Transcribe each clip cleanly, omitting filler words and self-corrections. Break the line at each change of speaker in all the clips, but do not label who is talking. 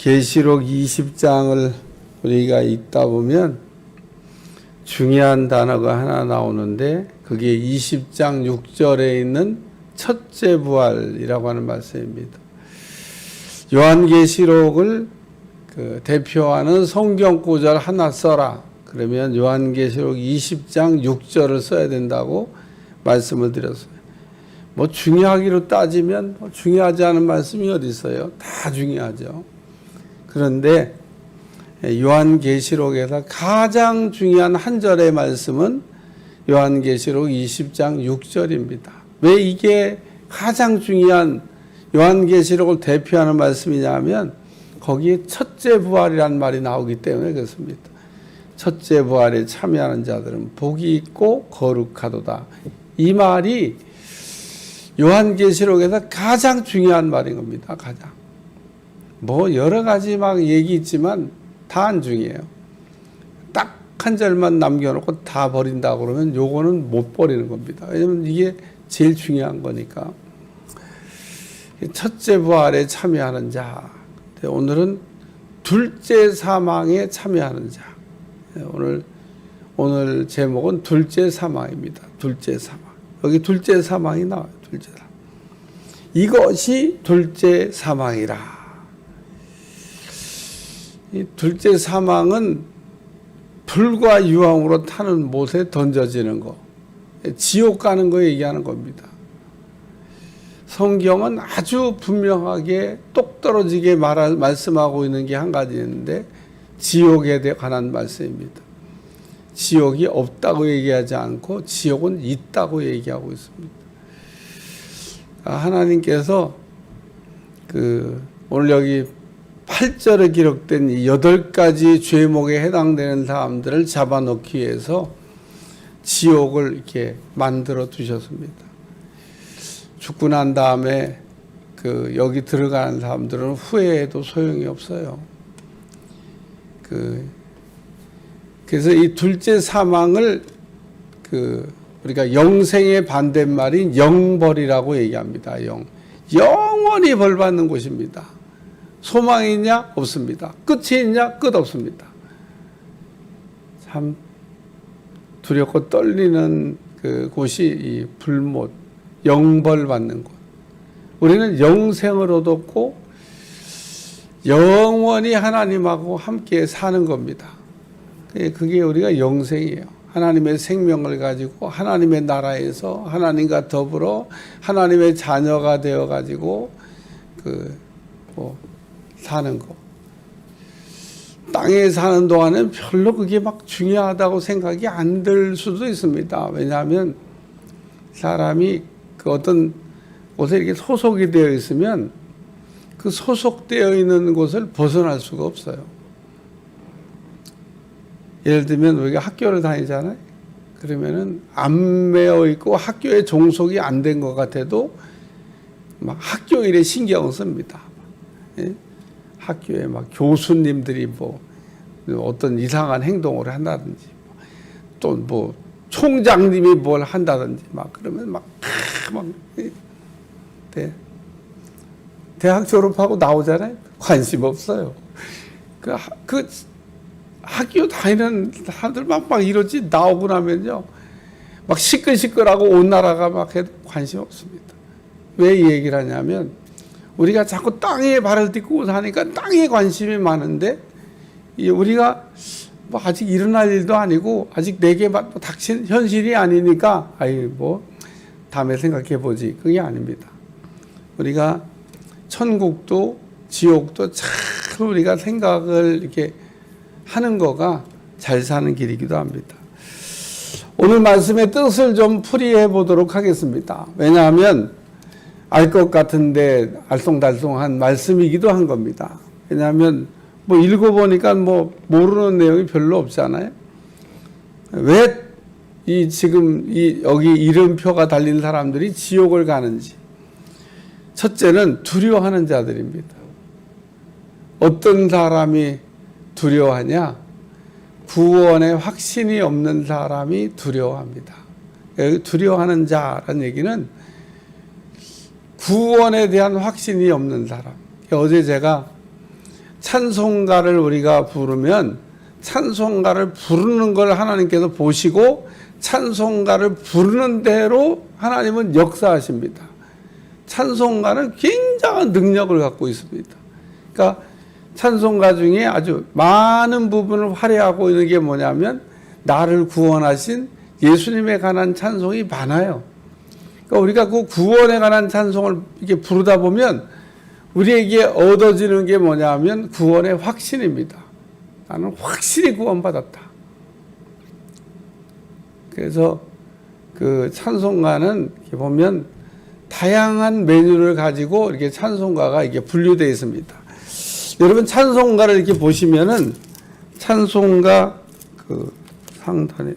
계시록 20장을 우리가 읽다 보면 중요한 단어가 하나 나오는데 그게 20장 6절에 있는 첫째 부활이라고 하는 말씀입니다. 요한계시록을 대표하는 성경 구절 하나 써라. 그러면 요한계시록 20장 6절을 써야 된다고 말씀을 드렸어요. 뭐 중요하기로 따지면 중요하지 않은 말씀이 어디 있어요? 다 중요하죠. 그런데 요한계시록에서 가장 중요한 한 절의 말씀은 요한계시록 20장 6절입니다. 왜 이게 가장 중요한 요한계시록을 대표하는 말씀이냐면 거기에 첫째 부활이라는 말이 나오기 때문에 그렇습니다. 첫째 부활에 참여하는 자들은 복이 있고 거룩하도다. 이 말이 요한계시록에서 가장 중요한 말인 겁니다. 가장. 뭐 여러 가지 막 얘기 있지만 다 안 중요해요. 딱 한 절만 남겨놓고 다 버린다고 그러면 요거는 못 버리는 겁니다. 왜냐면 이게 제일 중요한 거니까. 첫째 부활에 참여하는 자. 오늘은 둘째 사망에 참여하는 자. 오늘 제목은 둘째 사망입니다. 둘째 사망. 여기 둘째 사망이 나와요. 둘째 사망. 이것이 둘째 사망이라. 이 둘째 사망은 불과 유황으로 타는 못에 던져지는 거. 지옥 가는 거 얘기하는 겁니다. 성경은 아주 분명하게 똑 떨어지게 말씀하고 있는 게 한 가지 있는데 지옥에 관한 말씀입니다. 지옥이 없다고 얘기하지 않고 지옥은 있다고 얘기하고 있습니다. 하나님께서 오늘 여기 8절에 기록된 이 8가지 죄목에 해당되는 사람들을 잡아넣기 위해서 지옥을 이렇게 만들어 두셨습니다. 죽고 난 다음에 여기 들어가는 사람들은 후회해도 소용이 없어요. 그래서 이 둘째 사망을 우리가 영생의 반대말인 영벌이라고 얘기합니다. 영원히 벌 받는 곳입니다. 소망이 있냐? 없습니다. 끝이 있냐? 끝 없습니다. 참 두렵고 떨리는 곳이 이 불못, 영벌 받는 곳. 우리는 영생을 얻었고 영원히 하나님하고 함께 사는 겁니다. 그게 우리가 영생이에요. 하나님의 생명을 가지고 하나님의 나라에서 하나님과 더불어 하나님의 자녀가 되어 가지고 사는 거. 땅에 사는 동안은 별로 그게 막 중요하다고 생각이 안 들 수도 있습니다. 왜냐하면 사람이 어떤 곳에 이렇게 소속이 되어 있으면 그 소속되어 있는 곳을 벗어날 수가 없어요. 예를 들면 우리가 학교를 다니잖아요. 그러면은 안 매어 있고 학교에 종속이 안 된 것 같아도 막 학교 일에 신경을 씁니다. 예? 학교에 막 교수님들이 어떤 이상한 행동을 한다든지 또 총장님이 뭘 한다든지 그러면 대학 졸업하고 나오잖아요. 관심 없어요. 학교 다니는 사람들 막 이러지 나오고 나면요. 막 시끌시끌하고 온 나라가 막 해도 관심 없습니다. 왜 이 얘기를 하냐면 우리가 자꾸 땅에 발을 딛고 사니까 땅에 관심이 많은데 우리가 아직 일어날 일도 아니고 아직 내게 닥친 현실이 아니니까 다음에 생각해 보지. 그게 아닙니다. 우리가 천국도 지옥도 참 우리가 생각을 이렇게 하는 거가 잘 사는 길이기도 합니다. 오늘 말씀의 뜻을 좀 풀이해 보도록 하겠습니다. 왜냐하면 알 것 같은데 알쏭달쏭한 말씀이기도 한 겁니다. 왜냐하면 읽어보니까 모르는 내용이 별로 없잖아요. 왜 지금 여기 이름표가 달린 사람들이 지옥을 가는지. 첫째는 두려워하는 자들입니다. 어떤 사람이 두려워하냐? 구원의 확신이 없는 사람이 두려워합니다. 두려워하는 자라는 얘기는 구원에 대한 확신이 없는 사람. 어제 제가 찬송가를 우리가 부르면 찬송가를 부르는 걸 하나님께서 보시고 찬송가를 부르는 대로 하나님은 역사하십니다. 찬송가는 굉장한 능력을 갖고 있습니다. 그러니까 찬송가 중에 아주 많은 부분을 활용하고 있는 게 뭐냐면 나를 구원하신 예수님에 관한 찬송이 많아요. 그러니까 우리가 그 구원에 관한 찬송을 이렇게 부르다 보면 우리에게 얻어지는 게 뭐냐면 구원의 확신입니다. 나는 확실히 구원받았다. 그래서 그 찬송가는 이렇게 보면 다양한 메뉴를 가지고 이렇게 찬송가가 이렇게 분류되어 있습니다. 여러분 찬송가를 이렇게 보시면은 찬송가 그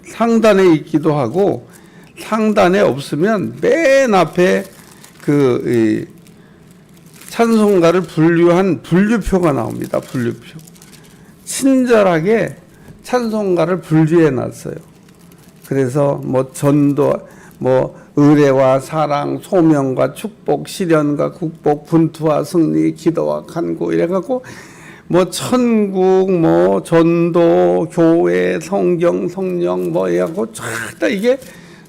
상단에 있기도 하고 상단에 없으면 맨 앞에 그 찬송가를 분류한 분류표가 나옵니다. 분류표. 친절하게 찬송가를 분류해 놨어요. 그래서 뭐 전도, 뭐 의뢰와 사랑, 소명과 축복, 시련과 국복, 분투와 승리, 기도와 간구 이래갖고 뭐 천국, 뭐 전도, 교회, 성경, 성령 뭐 이래갖고 쫙 다 이게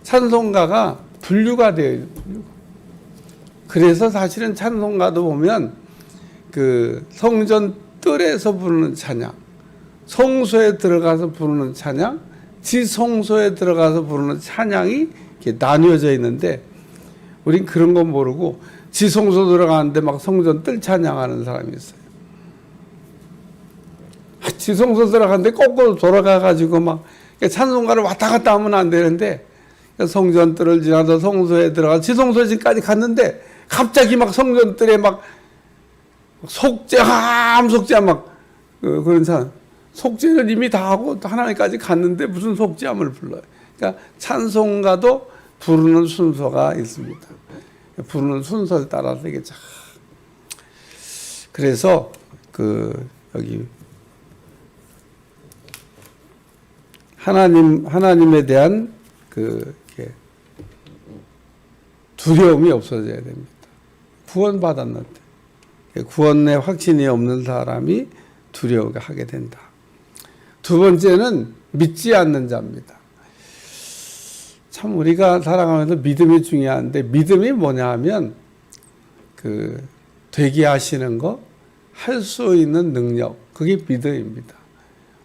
찬송가가 분류가 되어 있어요. 그래서 사실은 찬송가도 보면 그 성전 뜰에서 부르는 찬양, 성소에 들어가서 부르는 찬양, 지성소에 들어가서 부르는 찬양이 이렇게 나뉘어져 있는데 우린 그런 건 모르고 지성소 들어가는데 막 성전 뜰 찬양하는 사람이 있어요. 지성소 들어가는데 거꾸로 돌아가가지고 막 찬송가를 왔다 갔다 하면 안 되는데 성전 뜰을 지나서 성소에 들어가 지성소까지 갔는데 갑자기 막 성전 뜰에 막 속죄함 막 그런 사람 속죄를 이미 다 하고 하나님까지 갔는데 무슨 속죄함을 불러요. 그러니까 찬송가도 부르는 순서가 있습니다. 부르는 순서에 따라서 되겠죠. 그래서 여기 하나님에 대한 이렇게 두려움이 없어져야 됩니다. 구원받았는데 구원의 확신이 없는 사람이 두려워하게 된다. 두 번째는 믿지 않는 자입니다. 참 우리가 살아가면서 믿음이 중요한데 믿음이 뭐냐 하면 되게 하시는 거, 할 수 있는 능력, 그게 믿음입니다.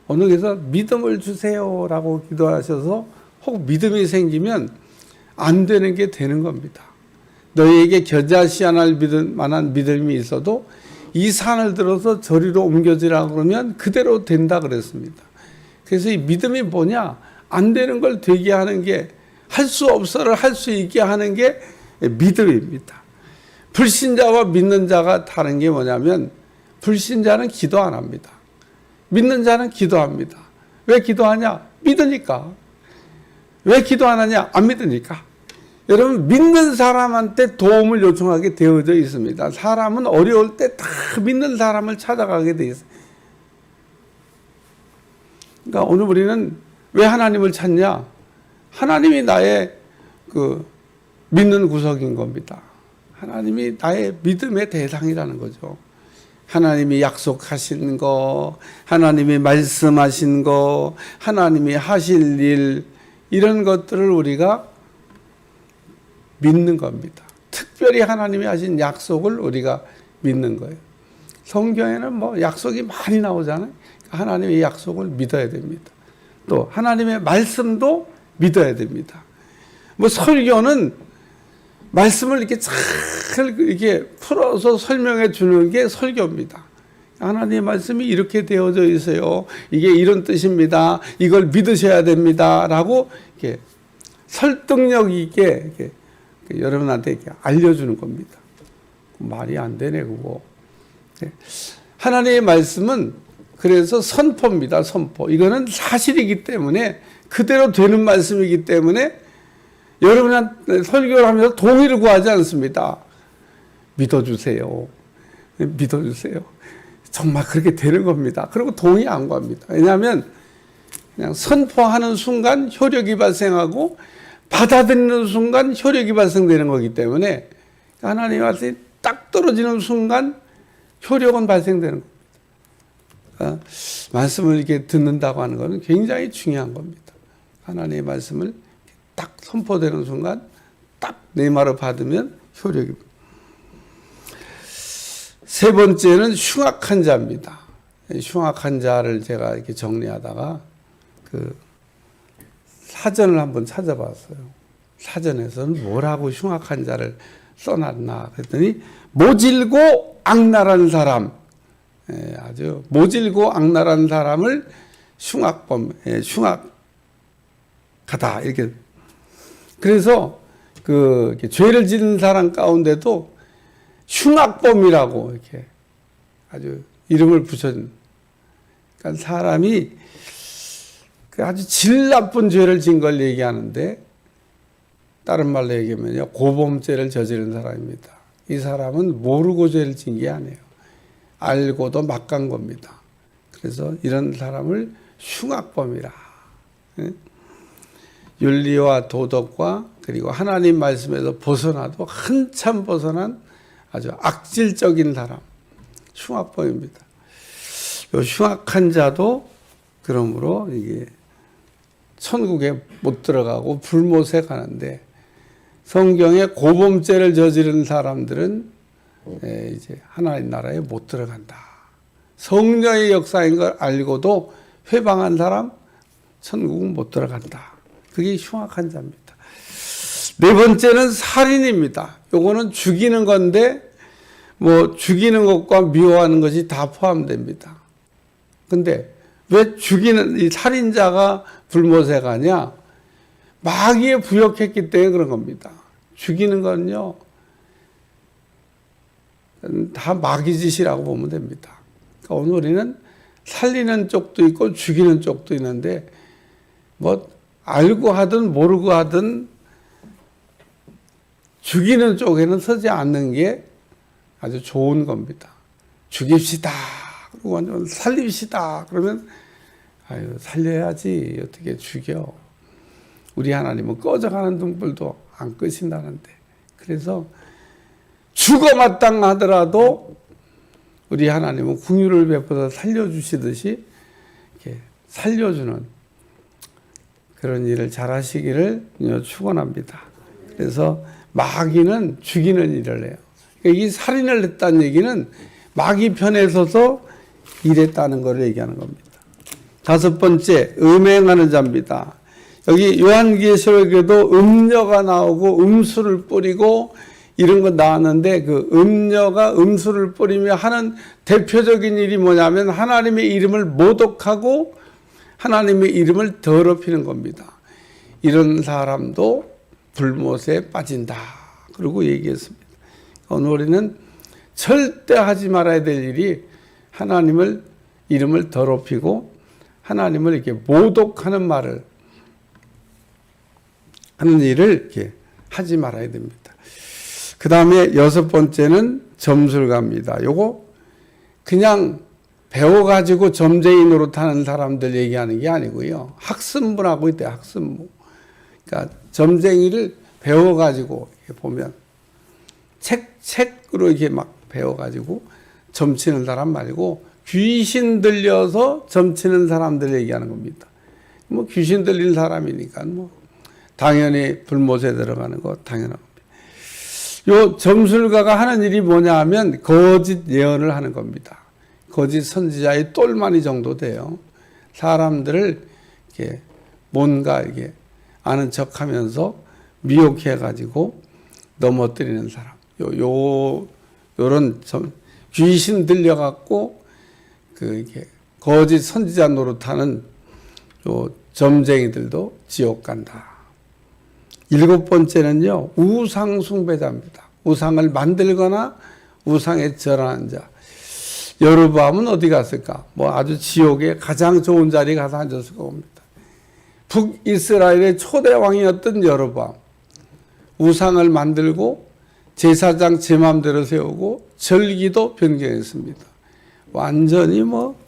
어느 곳에서 믿음을 주세요라고 기도하셔서 혹 믿음이 생기면 안 되는 게 되는 겁니다. 너희에게 겨자씨 하나를 믿을 만한 믿음이 있어도 이 산을 들어서 저리로 옮겨지라 그러면 그대로 된다 그랬습니다. 그래서 이 믿음이 뭐냐? 안 되는 걸 되게 하는 게, 할 수 없어를 할 수 있게 하는 게 믿음입니다. 불신자와 믿는 자가 다른 게 뭐냐면 불신자는 기도 안 합니다. 믿는 자는 기도합니다. 왜 기도하냐? 믿으니까. 왜 기도 안 하냐? 안 믿으니까. 여러분 믿는 사람한테 도움을 요청하게 되어져 있습니다. 사람은 어려울 때 다 믿는 사람을 찾아가게 돼 있어요. 그러니까 오늘 우리는 왜 하나님을 찾냐? 하나님이 나의 믿는 구석인 겁니다. 하나님이 나의 믿음의 대상이라는 거죠. 하나님이 약속하신 거, 하나님이 말씀하신 거, 하나님이 하실 일, 이런 것들을 우리가 믿는 겁니다. 특별히 하나님이 하신 약속을 우리가 믿는 거예요. 성경에는 뭐 약속이 많이 나오잖아요. 하나님의 약속을 믿어야 됩니다. 또 하나님의 말씀도 믿어야 됩니다. 뭐 설교는 말씀을 이렇게 잘 이렇게 풀어서 설명해 주는 게 설교입니다. 하나님의 말씀이 이렇게 되어져 있어요. 이게 이런 뜻입니다. 이걸 믿으셔야 됩니다. 라고 이렇게 설득력 있게 이렇게 여러분한테 이렇게 알려주는 겁니다. 말이 안 되네, 그거. 하나님의 말씀은 그래서 선포입니다. 선포. 이거는 사실이기 때문에 그대로 되는 말씀이기 때문에 여러분한테 설교를 하면서 동의를 구하지 않습니다. 믿어주세요. 믿어주세요. 정말 그렇게 되는 겁니다. 그리고 동의 안 구합니다. 왜냐하면 그냥 선포하는 순간 효력이 발생하고 받아들이는 순간 효력이 발생되는 거기 때문에 하나님의 말씀이 딱 떨어지는 순간 효력은 발생되는 겁니다. 말씀을 이렇게 듣는다고 하는 것은 굉장히 중요한 겁니다. 하나님의 말씀을 딱 선포되는 순간 딱 내 말을 받으면 효력입니다. 세 번째는 흉악한 자입니다. 흉악한 자를 제가 이렇게 정리하다가 그 사전을 한번 찾아봤어요. 사전에서는 뭐라고 흉악한 자를 써놨나 그랬더니 모질고 악랄한 사람, 아주 모질고 악랄한 사람을 흉악범, 흉악하다 이렇게. 그래서 그 죄를 짓는 사람 가운데도 흉악범이라고 이렇게 아주 이름을 붙여준. 그러니까 사람이 아주 질 나쁜 죄를 진 걸 얘기하는데 다른 말로 얘기하면요 고범죄를 저지른 사람입니다. 이 사람은 모르고 죄를 진 게 아니에요. 알고도 막 간 겁니다. 그래서 이런 사람을 흉악범이라. 윤리와 도덕과 그리고 하나님 말씀에서 벗어나도 한참 벗어난 아주 악질적인 사람, 흉악범입니다. 이 흉악한 자도 그러므로 이게 천국에 못 들어가고 불못에 가는데 성경에 고범죄를 저지른 사람들은 이제 하나님 나라에 못 들어간다. 성령의 역사인 걸 알고도 회방한 사람 천국은 못 들어간다. 그게 흉악한 자입니다. 네 번째는 살인입니다. 요거는 죽이는 건데 뭐 죽이는 것과 미워하는 것이 다 포함됩니다. 근데 왜 죽이는 이 살인자가 불못에 가냐? 마귀에 부역했기 때문에 그런 겁니다. 죽이는 건요 다 마귀 짓이라고 보면 됩니다. 그러니까 오늘 우리는 살리는 쪽도 있고 죽이는 쪽도 있는데 뭐 알고 하든 모르고 하든 죽이는 쪽에는 서지 않는 게 아주 좋은 겁니다. 죽입시다. 그리고 완전 살립시다. 그러면 아유 살려야지 어떻게 죽여. 우리 하나님은 꺼져가는 등불도 안 끄신다는데. 그래서 죽어 마땅하더라도 우리 하나님은 긍휼을 베풀어 살려주시듯이 이렇게 살려주는 그런 일을 잘하시기를 축원합니다. 그래서 마귀는 죽이는 일을 해요. 그러니까 이 살인을 했다는 얘기는 마귀 편에 서서 일했다는 것을 얘기하는 겁니다. 다섯 번째, 음행하는 자입니다. 여기 요한계시록에도 음녀가 나오고 음수를 뿌리고 이런 거 나왔는데 그 음녀가 음수를 뿌리며 하는 대표적인 일이 뭐냐면 하나님의 이름을 모독하고 하나님의 이름을 더럽히는 겁니다. 이런 사람도 불못에 빠진다. 그러고 얘기했습니다. 오늘 우리는 절대 하지 말아야 될 일이 하나님을 이름을 더럽히고 하나님을 이렇게 모독하는 말을 하는 일을 이렇게 하지 말아야 됩니다. 그 다음에 여섯 번째는 점술가입니다. 요거 그냥 배워가지고 점쟁이 노릇하는 사람들 얘기하는 게 아니고요. 학습부라고 있대요. 학습부. 그러니까 점쟁이를 배워가지고 이렇게 보면 책으로 이렇게 막 배워가지고 점치는 사람 말고 귀신 들려서 점치는 사람들 얘기하는 겁니다. 뭐 귀신 들린 사람이니까 뭐 당연히 불못에 들어가는 거 당연한 겁니다. 요 점술가가 하는 일이 뭐냐 하면 거짓 예언을 하는 겁니다. 거짓 선지자의 똘마니 정도 돼요. 사람들을 이렇게 뭔가 이렇게 아는 척 하면서 미혹해가지고 넘어뜨리는 사람. 요런 귀신 들려갖고 이렇게 거짓 선지자 노릇하는 요 점쟁이들도 지옥 간다. 일곱 번째는요, 우상 숭배자입니다. 우상을 만들거나 우상에 절하는 자. 여로보암은 어디 갔을까? 뭐 아주 지옥의 가장 좋은 자리에 가서 앉았을 겁니다. 북이스라엘의 초대 왕이었던 여로보암. 우상을 만들고 제사장 제 마음대로 세우고 절기도 변경했습니다. 완전히 뭐.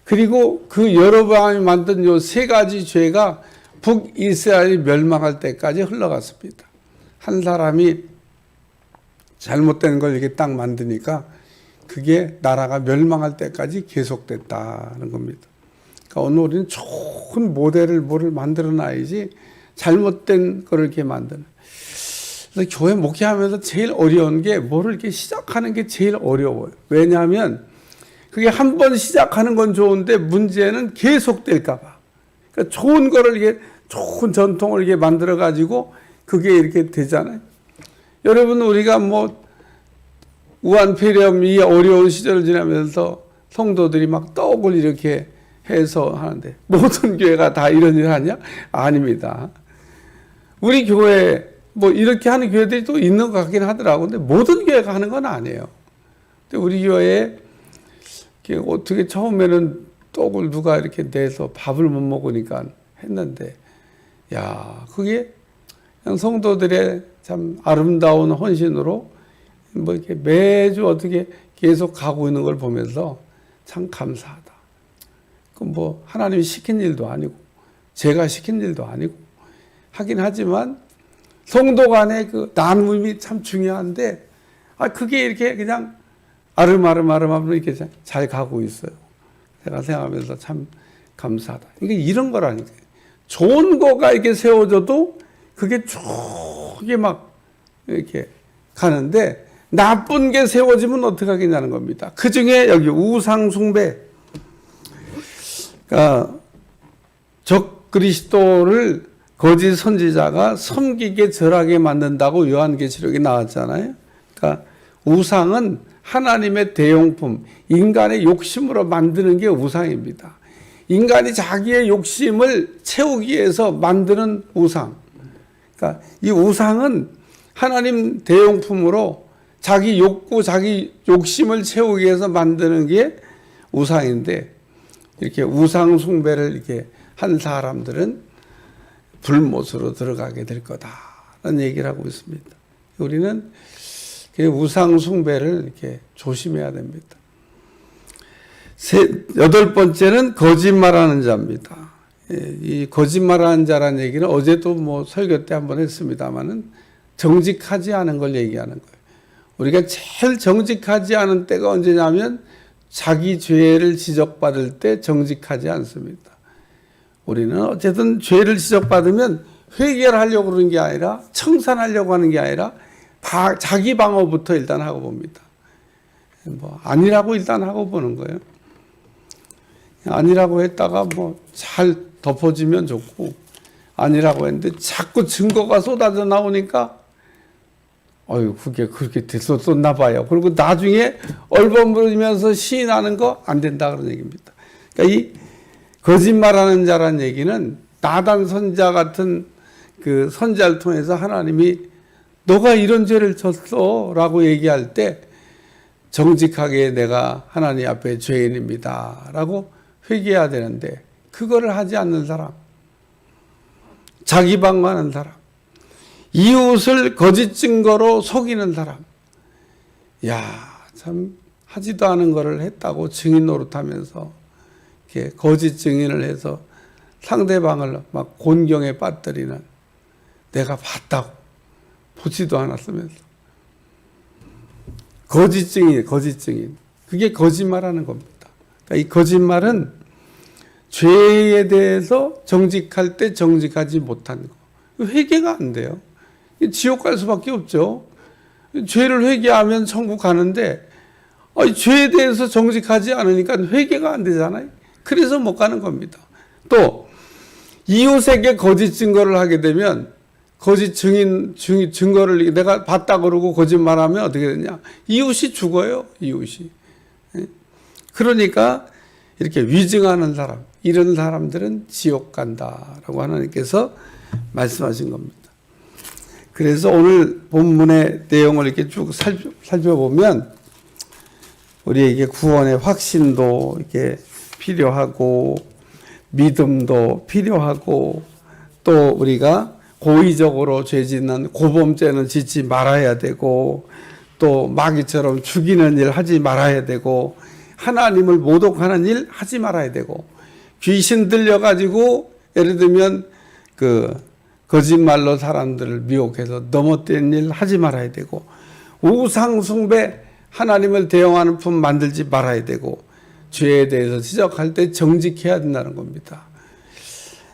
그리고 그 여로보암이 만든 요 세 가지 죄가 북이스라엘이 멸망할 때까지 흘러갔습니다. 한 사람이 잘못된 걸 이렇게 딱 만드니까 그게 나라가 멸망할 때까지 계속됐다는 겁니다. 그러니까 오늘 우리는 좋은 모델을 뭐를 만들어 놔야지 잘못된 거를 이렇게 만드는. 그래서 교회 목회하면서 제일 어려운 게 뭐를 이렇게 시작하는 게 제일 어려워요. 왜냐하면 그게 한 번 시작하는 건 좋은데 문제는 계속될까봐. 그러니까 좋은 거를 이게 좋은 전통을 이렇게 만들어 가지고 그게 이렇게 되잖아요. 여러분 우리가 뭐 우한폐렴이 어려운 시절을 지나면서 성도들이 막 떡을 이렇게 해서 하는데 모든 교회가 다 이런 일을 하냐? 아닙니다. 우리 교회 뭐 이렇게 하는 교회들이 또 있는 것 같긴 하더라고. 근데 모든 교회가 하는 건 아니에요. 근데 우리 교회에 어떻게 처음에는 떡을 누가 이렇게 내서 밥을 못 먹으니까 했는데, 야, 그게 그냥 성도들의 참 아름다운 헌신으로 뭐 이렇게 매주 어떻게 계속 가고 있는 걸 보면서 참 감사하다. 그 뭐 하나님이 시킨 일도 아니고 제가 시킨 일도 아니고 하긴 하지만 성도 간의 그 나눔이 참 중요한데, 그게 이렇게 그냥 아름아름 이렇게 잘 가고 있어요. 제가 생각하면서 참 감사하다. 이게 이런 거라니까요. 좋은 거가 이렇게 세워져도 그게 쭉 막 이렇게 가는데 나쁜 게 세워지면 어떻게 하겠냐는 겁니다. 그 중에 여기 우상숭배. 그러니까 적 그리스도를 거짓 선지자가 섬기게 절하게 만든다고 요한계시록에 나왔잖아요. 그러니까 우상은 하나님의 대용품, 인간의 욕심으로 만드는 게 우상입니다. 인간이 자기의 욕심을 채우기 위해서 만드는 우상. 그러니까 이 우상은 하나님 대용품으로 자기 욕구, 자기 욕심을 채우기 위해서 만드는 게 우상인데, 이렇게 우상 숭배를 이렇게 한 사람들은 불못으로 들어가게 될 거다라는 얘기를 하고 있습니다. 우리는 우상 숭배를 이렇게 조심해야 됩니다. 여덟 번째는 거짓말하는 자입니다. 이 거짓말하는 자라는 얘기는 어제도 뭐 설교 때 한번 했습니다만은 정직하지 않은 걸 얘기하는 거예요. 우리가 제일 정직하지 않은 때가 언제냐면 자기 죄를 지적받을 때 정직하지 않습니다. 우리는 어쨌든 죄를 지적받으면 회개를 하려고 그러는 게 아니라 청산하려고 하는 게 아니라 자기 방어부터 일단 하고 봅니다. 뭐 아니라고 일단 하고 보는 거예요. 아니라고 했다가 뭐 잘 덮어지면 좋고, 아니라고 했는데 자꾸 증거가 쏟아져 나오니까 그게 그렇게 됐었나 봐요. 그리고 나중에 얼버무리면서 시인하는 거 안 된다 그런 얘기입니다. 그러니까 이 거짓말하는 자라는 얘기는 나단 선자 같은 그 선자를 통해서 하나님이 너가 이런 죄를 졌어 라고 얘기할 때 정직하게 내가 하나님 앞에 죄인입니다 라고 회개해야 되는데, 그거를 하지 않는 사람, 자기 방어하는 사람, 이웃을 거짓 증거로 속이는 사람, 참 하지도 않은 거를 했다고 증인 노릇하면서 이렇게 거짓 증인을 해서 상대방을 막 곤경에 빠뜨리는, 내가 봤다고 보지도 않았으면서 거짓 증인. 그게 거짓말하는 겁니다. 그러니까 이 거짓말은 죄에 대해서 정직할 때 정직하지 못한 거. 회개가 안 돼요. 지옥 갈 수밖에 없죠. 죄를 회개하면 천국 가는데 죄에 대해서 정직하지 않으니까 회개가 안 되잖아요. 그래서 못 가는 겁니다. 또 이웃에게 거짓 증거를 하게 되면 거짓 증거를 내가 봤다 그러고 거짓말하면 어떻게 되냐? 이웃이 죽어요. 이웃이. 그러니까 이렇게 위증하는 사람, 이런 사람들은 지옥 간다라고 하나님께서 말씀하신 겁니다. 그래서 오늘 본문의 내용을 이렇게 쭉 살펴보면 우리에게 구원의 확신도 이렇게 필요하고 믿음도 필요하고, 또 우리가 고의적으로 죄 짓는 고범죄는 짓지 말아야 되고, 또 마귀처럼 죽이는 일 하지 말아야 되고, 하나님을 모독하는 일 하지 말아야 되고, 귀신 들려가지고 예를 들면 거짓말로 사람들을 미혹해서 넘어뜨린 일 하지 말아야 되고, 우상 숭배 하나님을 대응하는 품 만들지 말아야 되고 죄에 대해서 지적할 때 정직해야 된다는 겁니다.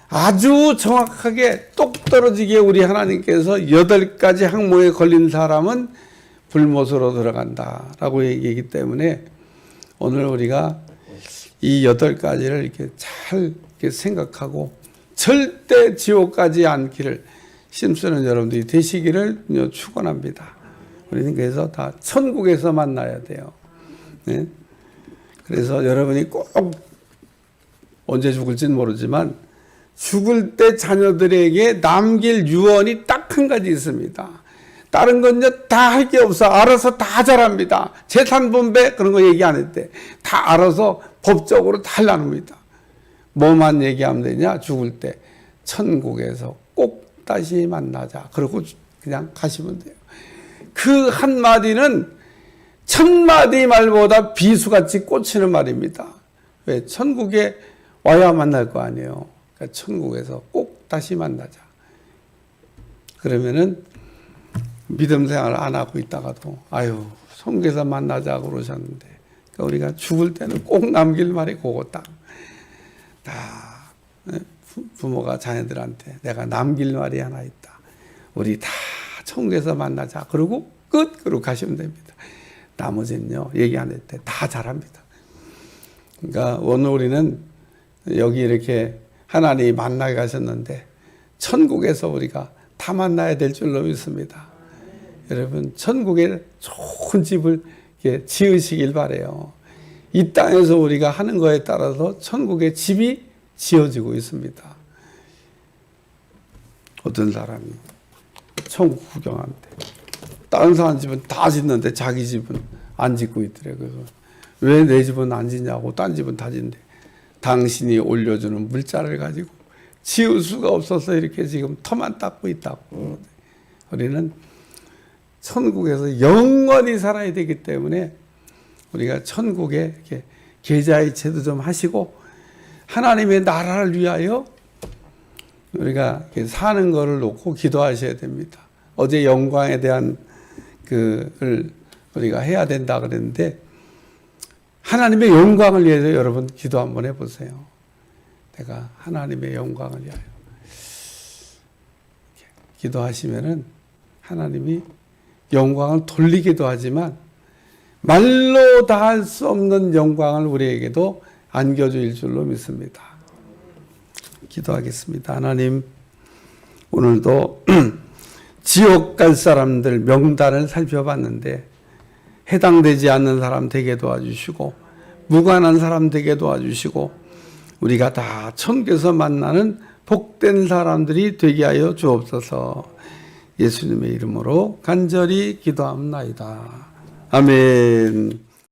아주 정확하게 똑 떨어지게 우리 하나님께서 8가지 항목에 걸린 사람은 불못으로 들어간다라고 얘기하기 때문에 오늘 우리가 이 8가지를 이렇게 잘 이렇게 생각하고 절대 지옥 가지 않기를 힘쓰는 여러분들이 되시기를 축원합니다. 우리는 그래서 다 천국에서 만나야 돼요. 네? 그래서 여러분이 꼭 언제 죽을지는 모르지만 죽을 때 자녀들에게 남길 유언이 딱 한 가지 있습니다. 다른 건요 다 할 게 없어. 알아서 다 잘합니다. 재산 분배 그런 거 얘기 안 했대. 다 알아서 법적으로 다 나눕니다. 뭐만 얘기하면 되냐? 죽을 때 천국에서 꼭 다시 만나자. 그러고 그냥 가시면 돼요. 그 한마디는 1000마디 말보다 비수같이 꽂히는 말입니다. 왜? 천국에 와야 만날 거 아니에요. 그러니까 천국에서 꼭 다시 만나자. 그러면은 믿음 생활을 안 하고 있다가도 아유 천국에서 만나자고 그러셨는데 그러니까 우리가 죽을 때는 꼭 남길 말이 그거 다 부모가 자녀들한테 내가 남길 말이 하나 있다. 우리 다 천국에서 만나자. 그러고 끝. 그러고 가시면 됩니다. 나머지는요 얘기 안 했대. 다 잘합니다. 그러니까 오늘 우리는 여기 이렇게 하나님이 만나게 가셨는데 천국에서 우리가 다 만나야 될 줄로 믿습니다. 여러분 천국에 좋은 집을 지으시길 바라요. 이 땅에서 우리가 하는 거에 따라서 천국의 집이 지어지고 있습니다. 어떤 사람이 천국 구경하는데 다른 사람 집은 다 짓는데 자기 집은 안 짓고 있더래요. 왜 내 집은 안 짓냐고 딴 집은 다 짓는데 당신이 올려주는 물자를 가지고 지을 수가 없어서 이렇게 지금 터만 닦고 있다고. 우리는 천국에서 영원히 살아야 되기 때문에 우리가 천국에 이렇게 계좌이체도 좀 하시고 하나님의 나라를 위하여 우리가 사는 것을 놓고 기도하셔야 됩니다. 어제 영광에 대한 그를 우리가 해야 된다 그랬는데 하나님의 영광을 위해서 여러분 기도 한번 해보세요. 내가 하나님의 영광을 위하여 기도하시면은 하나님이 영광을 돌리기도 하지만 말로 다 할 수 없는 영광을 우리에게도 안겨줄 줄로 믿습니다. 기도하겠습니다. 하나님 오늘도 지옥 갈 사람들 명단을 살펴봤는데 해당되지 않는 사람 되게 도와주시고 무관한 사람 되게 도와주시고 우리가 다 천국에서 만나는 복된 사람들이 되게 하여 주옵소서. 예수님의 이름으로 간절히 기도합니다. 아멘.